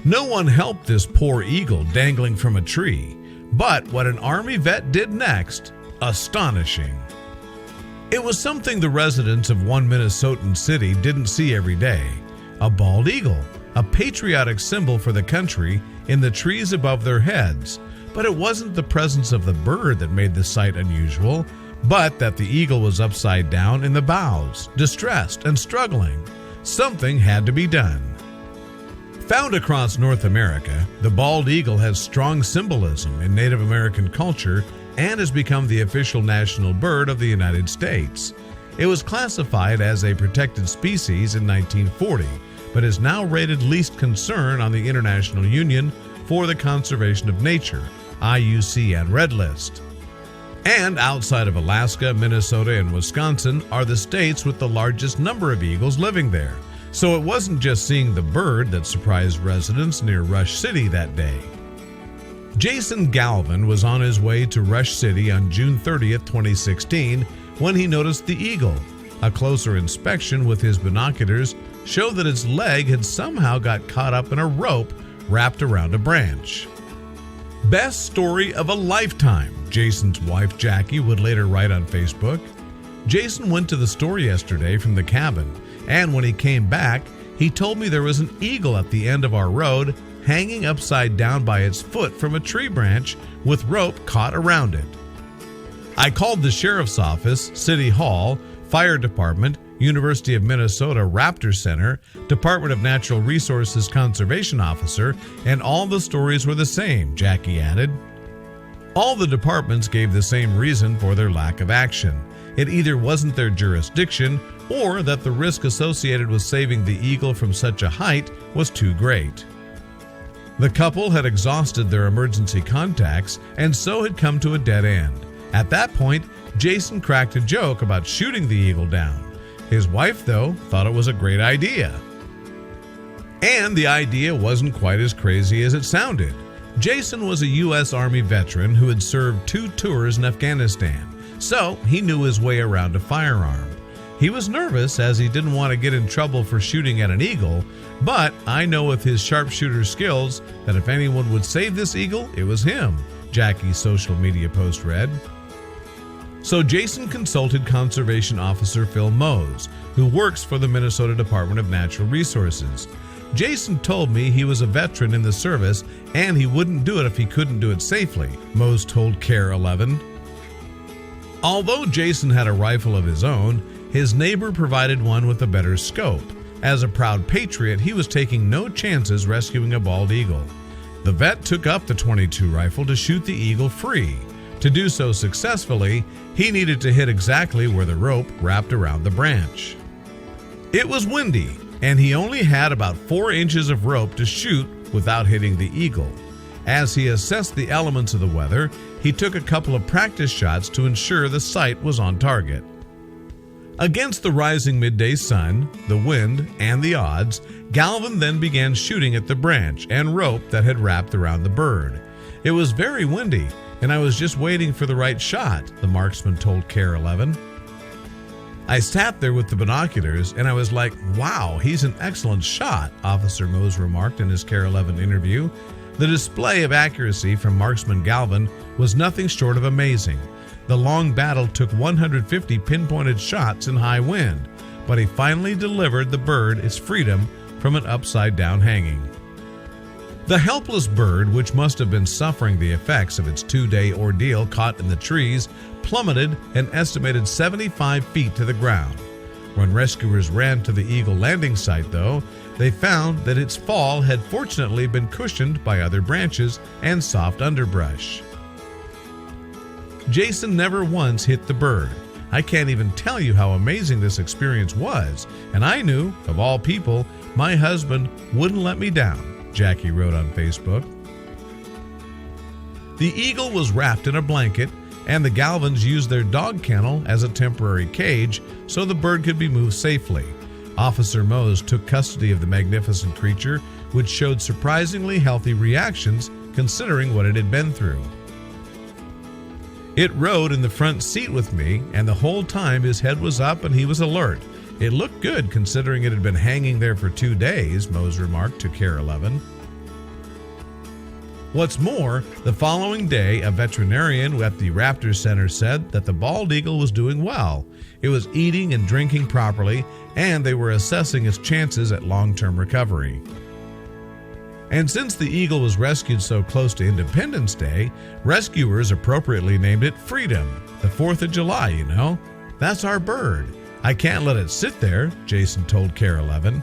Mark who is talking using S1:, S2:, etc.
S1: No one helped this poor eagle dangling from a tree, but what an Army vet did next, astonishing. It was something the residents of one Minnesotan city didn't see every day. A bald eagle, a patriotic symbol for the country, in the trees above their heads. But it wasn't the presence of the bird that made the sight unusual, but that the eagle was upside down in the boughs, distressed and struggling. Something had to be done. Found across North America, the bald eagle has strong symbolism in Native American culture and has become the official national bird of the United States. It was classified as a protected species in 1940, but is now rated least concern on the International Union for the Conservation of Nature, IUCN Red List. And outside of Alaska, Minnesota, and Wisconsin are the states with the largest number of eagles living there. So it wasn't just seeing the bird that surprised residents near Rush City that day. Jason Galvin was on his way to Rush City on June 30th, 2016, when he noticed the eagle. A closer inspection with his binoculars showed that its leg had somehow got caught up in a rope wrapped around a branch. Best story of a lifetime, Jason's wife Jackie would later write on Facebook. Jason went to the store yesterday from the cabin, and when he came back, he told me there was an eagle at the end of our road hanging upside down by its foot from a tree branch with rope caught around it. I called the sheriff's office, City Hall, Fire Department, University of Minnesota Raptor Center, Department of Natural Resources Conservation Officer, and all the stories were the same, Jackie added. All the departments gave the same reason for their lack of action. It either wasn't their jurisdiction or that the risk associated with saving the eagle from such a height was too great. The couple had exhausted their emergency contacts and so had come to a dead end. At that point, Jason cracked a joke about shooting the eagle down. His wife, though, thought it was a great idea. And the idea wasn't quite as crazy as it sounded. Jason was a U.S. Army veteran who had served 2 tours in Afghanistan, so he knew his way around a firearm. He was nervous as he didn't want to get in trouble for shooting at an eagle, but I know with his sharpshooter skills that if anyone would save this eagle, it was him, Jackie's social media post read. So Jason consulted Conservation Officer Phil Mose, who works for the Minnesota Department of Natural Resources. Jason told me he was a veteran in the service and he wouldn't do it if he couldn't do it safely, Mose told KARE 11. Although Jason had a rifle of his own, his neighbor provided one with a better scope. As a proud patriot, he was taking no chances rescuing a bald eagle. The vet took up the .22 rifle to shoot the eagle free. To do so successfully, he needed to hit exactly where the rope wrapped around the branch. It was windy, and he only had about 4 inches of rope to shoot without hitting the eagle. As he assessed the elements of the weather, he took a couple of practice shots to ensure the sight was on target. Against the rising midday sun, the wind, and the odds, Galvin then began shooting at the branch and rope that had wrapped around the bird. It was very windy, and I was just waiting for the right shot, the marksman told KARE 11. I sat there with the binoculars, and I was like, wow, he's an excellent shot, Officer Mose remarked in his KARE 11 interview. The display of accuracy from marksman Galvin was nothing short of amazing. The long battle took 150 pinpointed shots in high wind, but he finally delivered the bird its freedom from an upside-down hanging. The helpless bird, which must have been suffering the effects of its 2-day ordeal caught in the trees, plummeted an estimated 75 feet to the ground. When rescuers ran to the eagle landing site, though, they found that its fall had fortunately been cushioned by other branches and soft underbrush. Jason never once hit the bird. I can't even tell you how amazing this experience was, and I knew, of all people, my husband wouldn't let me down, Jackie wrote on Facebook. The eagle was wrapped in a blanket, and the Galvins used their dog kennel as a temporary cage so the bird could be moved safely. Officer Mose took custody of the magnificent creature, which showed surprisingly healthy reactions considering what it had been through. It rode in the front seat with me, and the whole time his head was up and he was alert. It looked good considering it had been hanging there for 2 days, Mose remarked to KARE 11. What's more, the following day, a veterinarian at the Raptor Center said that the bald eagle was doing well. It was eating and drinking properly, and they were assessing its chances at long-term recovery. And since the eagle was rescued so close to Independence Day, rescuers appropriately named it Freedom, the 4th of July, you know. That's our bird. I can't let it sit there, Jason told KARE 11.